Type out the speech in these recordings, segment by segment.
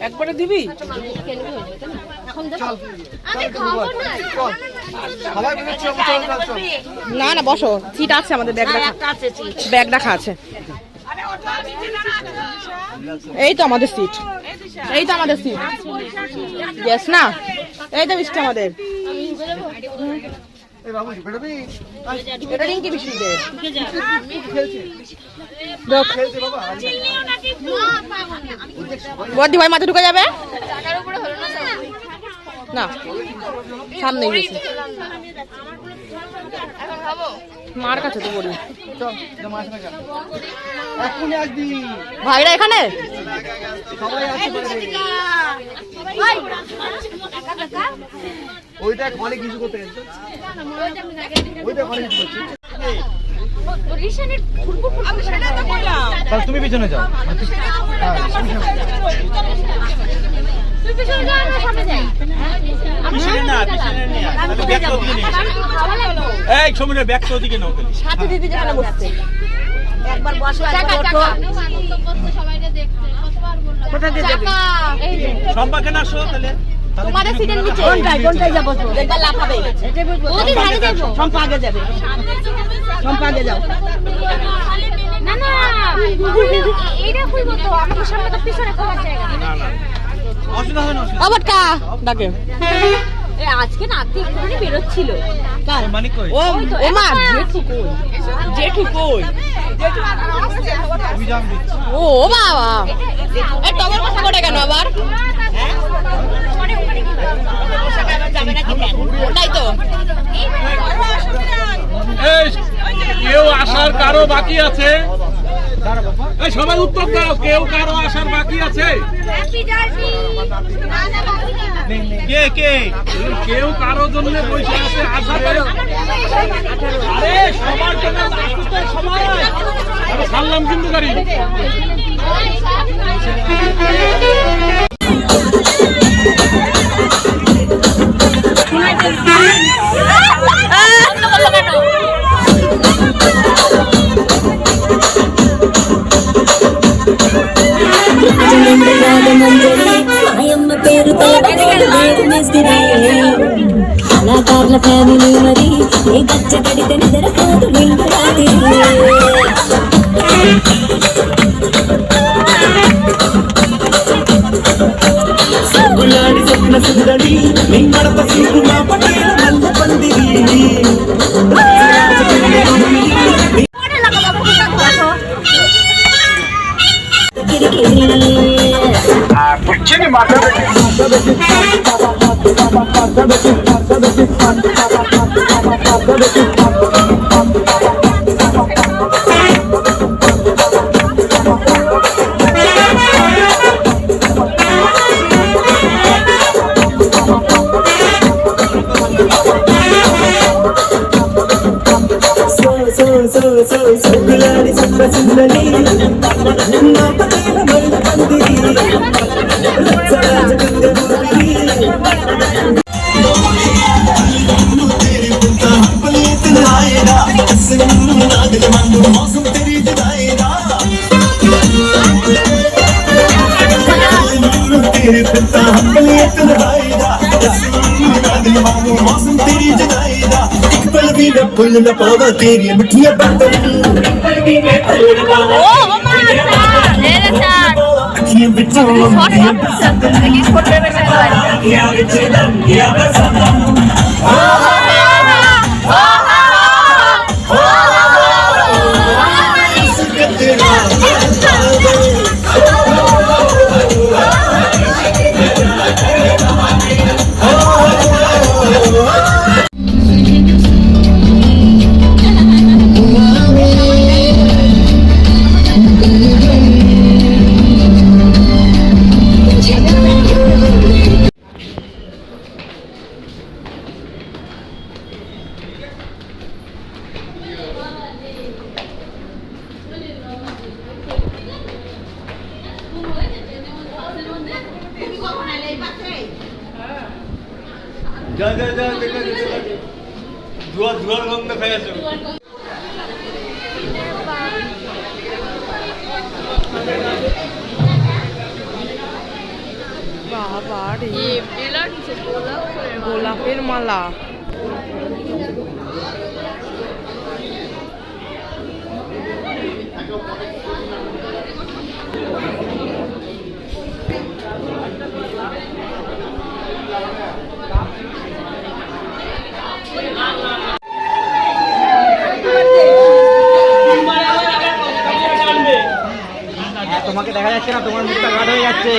একবারে দিবি? না না বসো, সিট আছে আমাদের, ব্যাগ রাখা আছে। এই তো আমাদের সিট, এই তো আমাদের সিট। ইয়েস না, এই তো মিষ্টি আমাদের। এটা রিঙ্কি বিষ্ণুদের বদ্দি ভাই মাথা ঢুকে যাবে না, সামনে গেছে মার কাছে তো বলি। ভাইরা এখানে তুমি পিছনে যাও। সাথে দিদি যেখানে বসছে একবার বসো, তোমাদের সিটের নিচে কোনটায় যাবো? একবার লাফাবে, সম্পা আগে যাবে, সম্পা আগে যাও। না না এইটা কইবো তো, আমাদের সামনে তো পিছনে খাওয়ার জায়গা না না, অসুবিধা হয় না। আবার কা ডাকে আজকে নাতি একটুখানি বেরোচ্ছিল। কার মানিক কই? ও ও মা জেঠু কই? জেঠু কই? আমি জাম দিচ্ছি। ও বাবা, এই টগর কথা করে কেন আবার? ওটাই তো। এই কেউ আসার কারো বাকি আছে? এই সবাই উত্তর দাও, কেউ কারো আসার বাকি আছে? কে কে? কেউ কারো জন্য পয়সা আছে আসাতে? আরে সবার জন্য আসতে সময়, আমি ছাড়লাম কিন্তু গাড়ি। కళాకారుల ఫ్యామిలీ మరి ఏ గచ్చ కడితే నిద్ర కాదు వింటాది గులాడి స్వప్న సుందరి నింగడప సీకు నా పటేల మల్ల పందిరి కూర్చొని మాట్లాడండి. గులాడి స్వప్న సుందరి నా పటేల మల్ల పందిరి फुल न पावा तेरी मिठिया बातों अखियां बिचों যা যা যা দেখা ধোয়া ধোয়ার গন্ধ খাই আসো। বাবারে গোলাপের মালা। তোমাকে দেখা যাচ্ছে না, তোমার মুখটা গাঢ় হয়ে যাচ্ছে।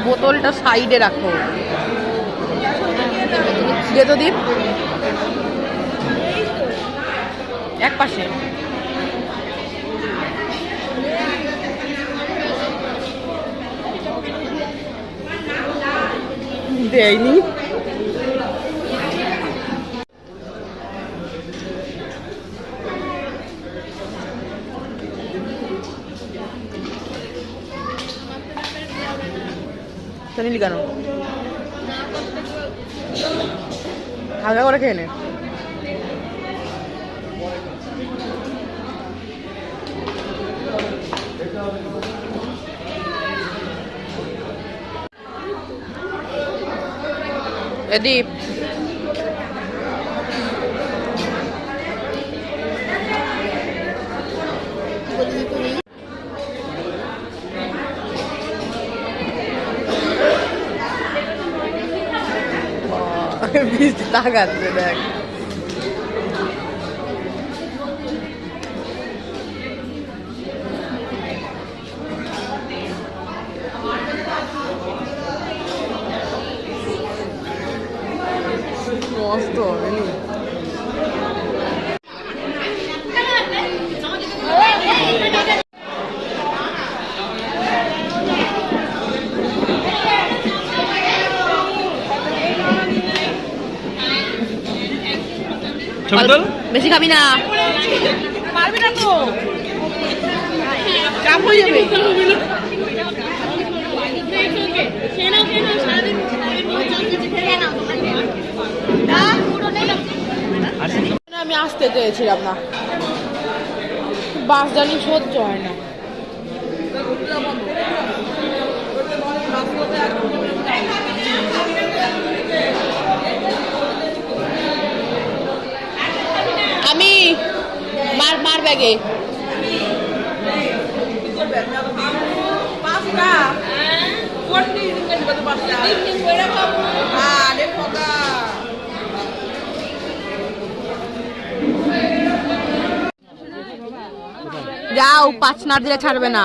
বোতলটা সাইডে রাখো। দিয়ে তো দীপ এক পাশে। দেয়নি। নিলি কেন? হালকা করে খেয়ে নে। দীপ বৃষ্টি তাকাচ্ছে দেখ। মস্ত বেশি খাবি না, পারবি না তো, চাপ হয়ে যাবে। আমি আসতে চেয়েছিলাম না, বাস জানি সহ্য হয় না। আমি মার ব্যাগে যাও, 5 না দিলে ছাড়বে না।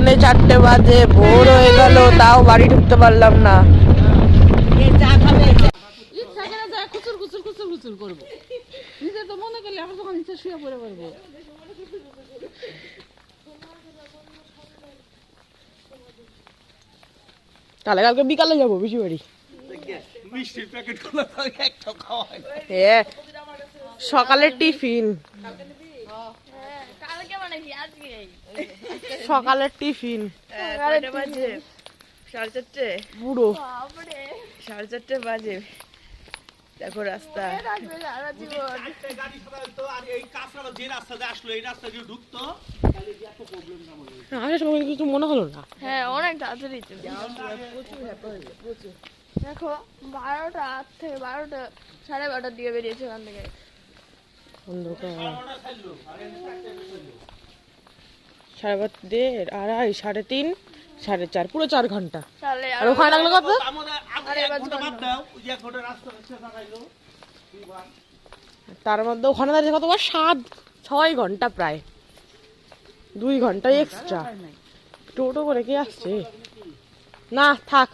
4:30 বাজে, ভোর হয়ে গেল, তাও বাড়ি ঢুকতে পারলাম না। চা খাবে ইচ্ছা করে যায় খুচুর খুচুর খুচুর খুচুর করবো, নিজে তো মনে করলে এখন তখন ইচ্ছা শুয়ে পড়ে পারবো। তাহলে কালকে বিকালে যাবো বেশি বাড়ি। মিষ্টির প্যাকেট গুলো তো একটা খাওয়া হয়। হ্যাঁ, সকালের টিফিন, কালকে মানে কি আজকে সকালের টিফিন 4:30 পুরো বাপরে 4:30 বাজে। দেখো রাস্তা, থাকবে সারা জীবন। গাড়ি সাধারণত আর এই কাঁচরা যে রাস্তা দিয়ে আসলো এই রাস্তা দিয়ে ঢুকতো আসার সময় কিছু মনে হলো না। হ্যাঁ অনেক তাড়াতাড়ি চলে দেখো 12টা থেকে 12টা 12:30 দিকে বেরিয়েছে ওখান থেকে। অন্ধকার 12:30, 2:30, 3:30, 4:30, পুরো 4 ঘন্টা। তাহলে আর ওখানে লাগলো কত? তার মধ্যে ওখানে দাঁড়িয়ে কতবার 6 ঘন্টা, প্রায় 2 ঘন্টা এক্সট্রা। টোটো করে কি আসছে? না থাক।